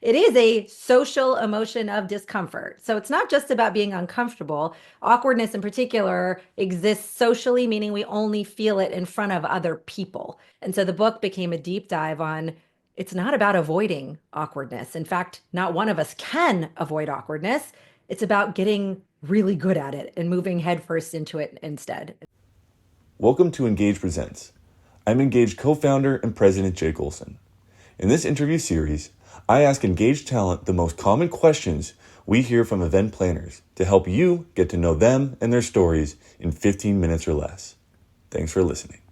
it is a social emotion of discomfort. So it's not just about being uncomfortable. Awkwardness in particular exists socially, meaning we only feel it in front of other people. And so the book became a deep dive on it's not about avoiding awkwardness. In fact, not one of us can avoid awkwardness. It's about getting really good at it and moving headfirst into it instead. Welcome to Engage Presents. I'm Engage co-founder and president Jake Olson. In this interview series, I ask Engage talent the most common questions we hear from event planners to help you get to know them and their stories in 15 minutes or less. Thanks for listening.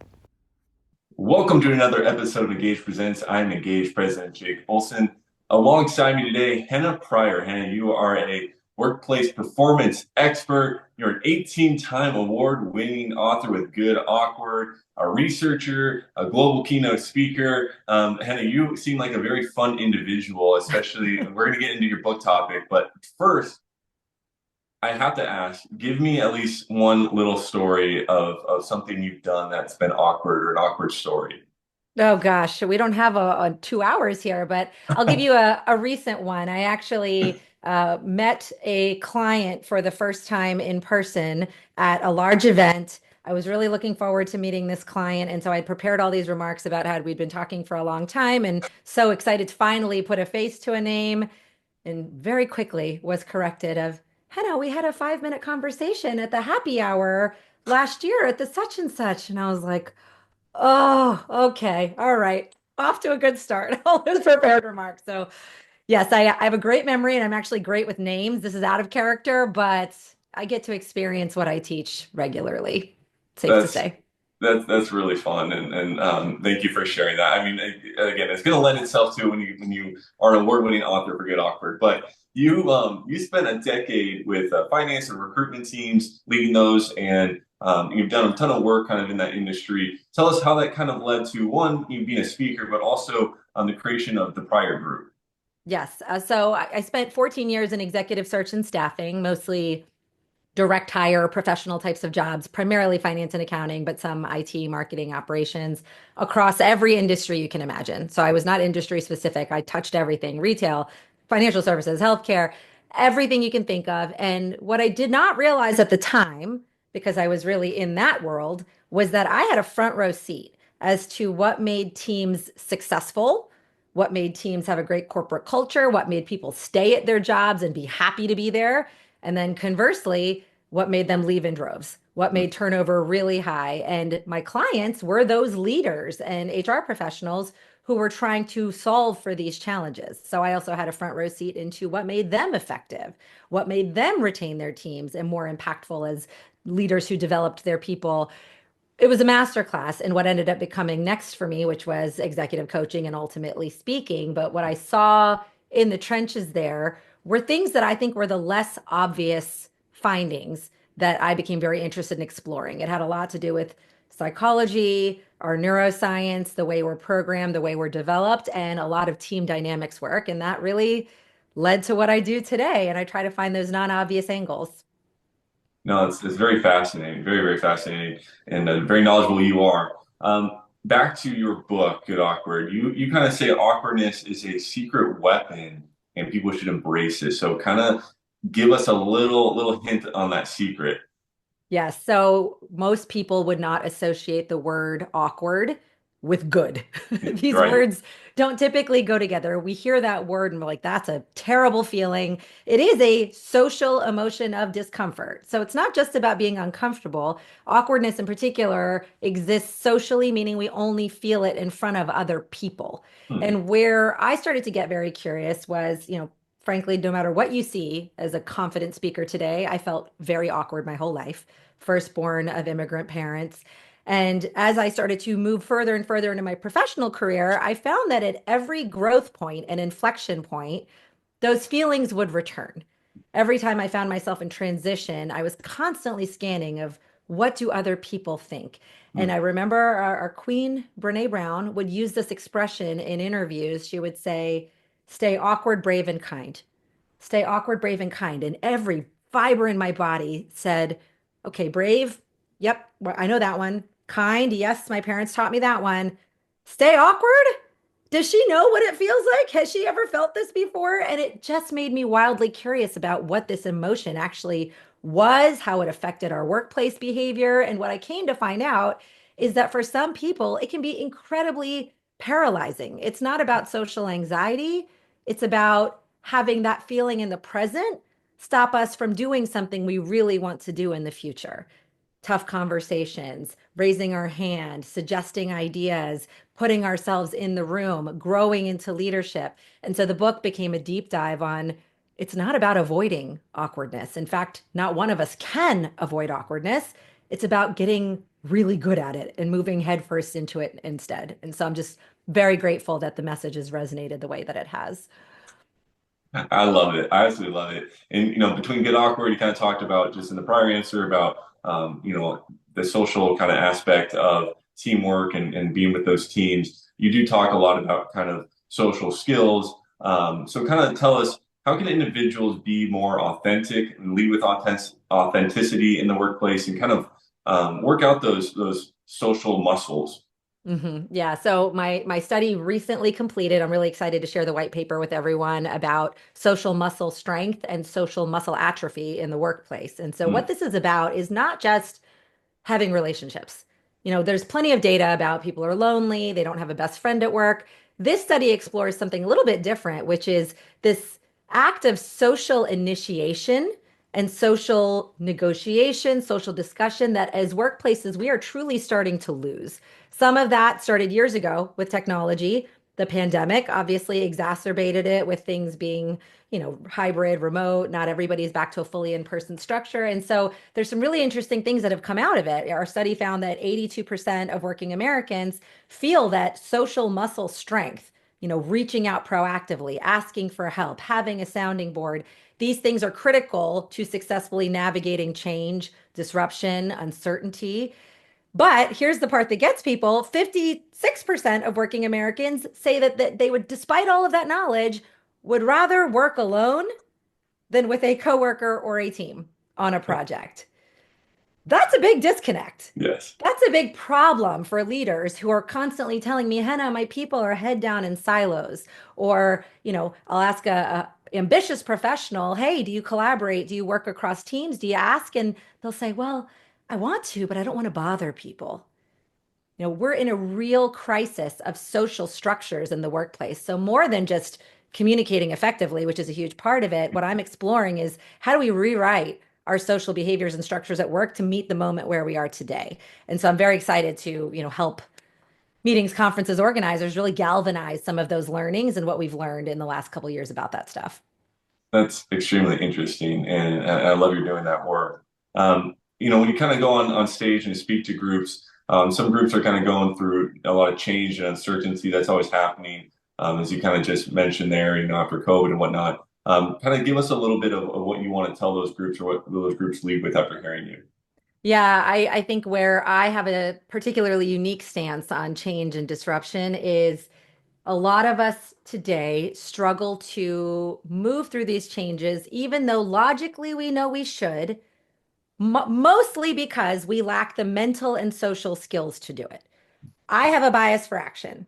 Welcome to another episode of Engage Presents. I'm Engage president Jake Olson. Alongside me today, Henna Pryor. Henna, you are a workplace performance expert. You're an 18-time award-winning author with Good Awkward, a researcher, a global keynote speaker. Henna, you seem like a very fun individual, especially, we're going to get into your book topic, but first, I have to ask, give me at least one little story of something you've done that's been awkward or an awkward story. Oh gosh, we don't have a 2 hours here, but I'll give you a recent one. I actually met a client for the first time in person at a large event. I was really looking forward to meeting this client, and so I prepared all these remarks about how we'd been talking for a long time, and so excited to finally put a face to a name, and very quickly was corrected of, Henna, we had a 5-minute conversation at the happy hour last year at the such and such, and I was like, oh, okay. All right. Off to a good start. All those prepared remarks. So, yes, I have a great memory and I'm actually great with names. This is out of character, but I get to experience what I teach regularly. Safe to That's say. that's really fun, and thank you for sharing that. I mean, again, it's going to lend itself to when you are an award-winning author for Good Awkward. But you spent a decade with finance and recruitment teams, leading those, and you've done a ton of work kind of in that industry. Tell us how that kind of led to one, you being a speaker, but also the creation of the Pryor Group. Yes. So I spent 14 years in executive search and staffing, mostly direct hire professional types of jobs, primarily finance and accounting, but some IT, marketing, operations across every industry you can imagine. So I was not industry specific. I touched everything, retail, financial services, healthcare, everything you can think of. And what I did not realize at the time, because I was really in that world, was that I had a front row seat as to what made teams successful, what made teams have a great corporate culture, what made people stay at their jobs and be happy to be there. And then conversely, what made them leave in droves, what made turnover really high. And my clients were those leaders and HR professionals who were trying to solve for these challenges. So I also had a front row seat into what made them effective, what made them retain their teams and more impactful as leaders who developed their people. It was a masterclass in what ended up becoming next for me, which was executive coaching and ultimately speaking. But what I saw in the trenches there were things that I think were the less obvious findings that I became very interested in exploring. It had a lot to do with psychology, our neuroscience, the way we're programmed, the way we're developed, and a lot of team dynamics work. And that really led to what I do today. And I try to find those non-obvious angles. No, it's very fascinating, very, very fascinating, and very knowledgeable you are. Back to your book, Good Awkward. You kind of say awkwardness is a secret weapon, and people should embrace it. So, kind of give us a little hint on that secret. Yes. So most people would not associate the word awkward with good. These Right. words don't typically go together. We hear that word and we're like, that's a terrible feeling. It is a social emotion of discomfort. So it's not just about being uncomfortable. Awkwardness in particular exists socially, meaning we only feel it in front of other people. Hmm. And where I started to get very curious was, frankly, no matter what you see as a confident speaker today, I felt very awkward my whole life, firstborn of immigrant parents. And as I started to move further and further into my professional career, I found that at every growth point and inflection point, those feelings would return. Every time I found myself in transition, I was constantly scanning of what do other people think? And Hmm. I remember our queen, Brene Brown, would use this expression in interviews. She would say, stay awkward, brave, and kind. Stay awkward, brave, and kind. And every fiber in my body said, okay, brave. Yep, well, I know that one. Kind. Yes, my parents taught me that one. Stay awkward. does she know what it feels like? Has she ever felt this before? And it just made me wildly curious about what this emotion actually was, how it affected our workplace behavior. And what I came to find out is that for some people, it can be incredibly paralyzing. It's not about social anxiety, it's about having that feeling in the present stop us from doing something we really want to do in the future. Tough conversations, raising our hand, suggesting ideas, putting ourselves in the room, growing into leadership. And so the book became a deep dive on it's not about avoiding awkwardness. In fact, not one of us can avoid awkwardness. It's about getting really good at it and moving headfirst into it instead. And so I'm just very grateful that the message has resonated the way that it has. I love it. I absolutely love it. And between Get Awkward, you kind of talked about just in the prior answer about the social kind of aspect of teamwork and being with those teams. You do talk a lot about kind of social skills. So kind of tell us how can individuals be more authentic and lead with authenticity in the workplace and kind of work out those social muscles. Yeah. So my study recently completed. I'm really excited to share the white paper with everyone about social muscle strength and social muscle atrophy in the workplace. And so what Mm. this is about is not just having relationships. There's plenty of data about people are lonely, they don't have a best friend at work. This study explores something a little bit different, which is this act of social initiation and social negotiation, social discussion that as workplaces we are truly starting to lose. Some of that started years ago with technology. The pandemic obviously exacerbated it with things being, hybrid, remote, not everybody's back to a fully in-person structure. And so there's some really interesting things that have come out of it. Our study found that 82% of working Americans feel that social muscle strength, reaching out proactively, asking for help, having a sounding board, these things are critical to successfully navigating change, disruption, uncertainty. But here's the part that gets people 56% of working Americans say that they would, despite all of that knowledge, would rather work alone than with a coworker or a team on a project. That's a big disconnect. Yes. That's a big problem for leaders who are constantly telling me, Henna, my people are head down in silos. Or, I'll ask a ambitious professional, hey, do you collaborate? Do you work across teams? Do you ask? And they'll say, well, I want to, but I don't want to bother people. We're in a real crisis of social structures in the workplace. So more than just communicating effectively, which is a huge part of it, what I'm exploring is how do we rewrite our social behaviors and structures at work to meet the moment where we are today. And so I'm very excited to, help meetings, conferences, organizers really galvanize some of those learnings and what we've learned in the last couple of years about that stuff. That's extremely interesting, and I love you're doing that work. When you kind of go on stage and speak to groups, some groups are kind of going through a lot of change and uncertainty that's always happening, as you kind of just mentioned there, after COVID and whatnot. Kind of give us a little bit of what you want to tell those groups or what those groups lead with after hearing you. Yeah, I think where I have a particularly unique stance on change and disruption is a lot of us today struggle to move through these changes, even though logically we know we should, mostly because we lack the mental and social skills to do it. I have a bias for action.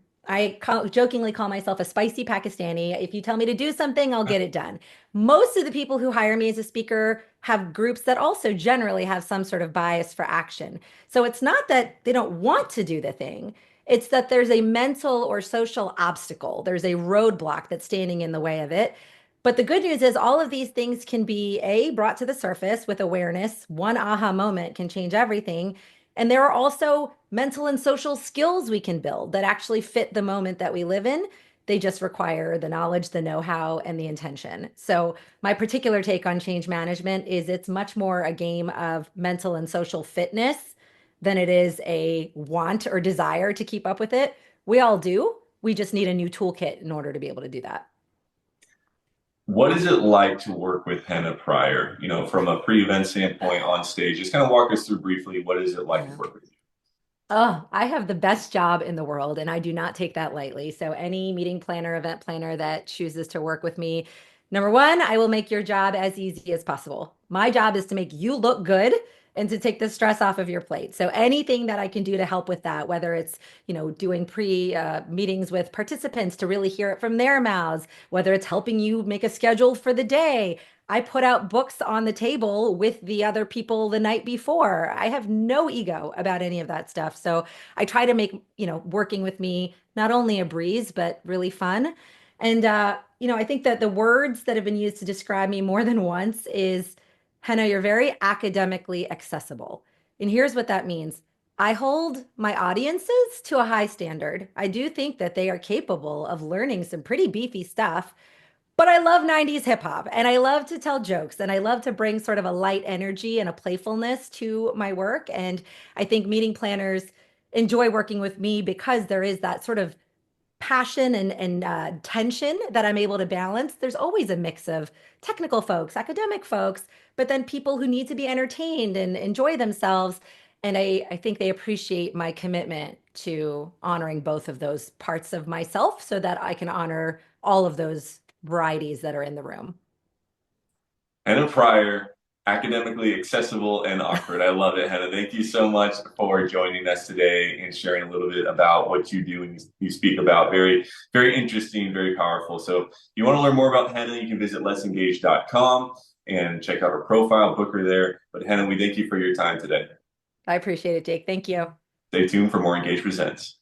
Jokingly call myself a spicy Pakistani. If you tell me to do something, I'll get it done. Most of the people who hire me as a speaker have groups that also generally have some sort of bias for action. So it's not that they don't want to do the thing, it's that there's a mental or social obstacle. There's a roadblock that's standing in the way of it. But the good news is all of these things can be brought to the surface with awareness. One aha moment can change everything. And there are also mental and social skills we can build that actually fit the moment that we live in. They just require the knowledge, the know-how, and the intention. So, my particular take on change management is it's much more a game of mental and social fitness than it is a want or desire to keep up with it. We all do. We just need a new toolkit in order to be able to do that. What is it like to work with Henna Pryor? From a pre-event standpoint on stage, just kind of walk us through briefly what is it like to Yeah. work with you? Oh, I have the best job in the world, and I do not take that lightly. So, any meeting planner, event planner that chooses to work with me, number one, I will make your job as easy as possible. My job is to make you look good and to take the stress off of your plate. So anything that I can do to help with that, whether it's, doing pre meetings with participants to really hear it from their mouths, whether it's helping you make a schedule for the day. I put out books on the table with the other people the night before. I have no ego about any of that stuff. So I try to make, working with me not only a breeze, but really fun. And, I think that the words that have been used to describe me more than once is, Henna, you're very academically accessible. And here's what that means. I hold my audiences to a high standard. I do think that they are capable of learning some pretty beefy stuff, but I love 90s hip hop and I love to tell jokes and I love to bring sort of a light energy and a playfulness to my work. And I think meeting planners enjoy working with me because there is that sort of passion and tension that I'm able to balance. There's always a mix of technical folks, academic folks, but then people who need to be entertained and enjoy themselves. And I think they appreciate my commitment to honoring both of those parts of myself so that I can honor all of those varieties that are in the room. Henna Pryor, academically accessible and awkward. I love it, Henna. Thank you so much for joining us today and sharing a little bit about what you do and you speak about. Very, very interesting, very powerful. So if you want to learn more about Henna, you can visit letsengage.com and check out her profile, book her there. But Henna, we thank you for your time today. I appreciate it, Jake. Thank you. Stay tuned for more Engage Presents.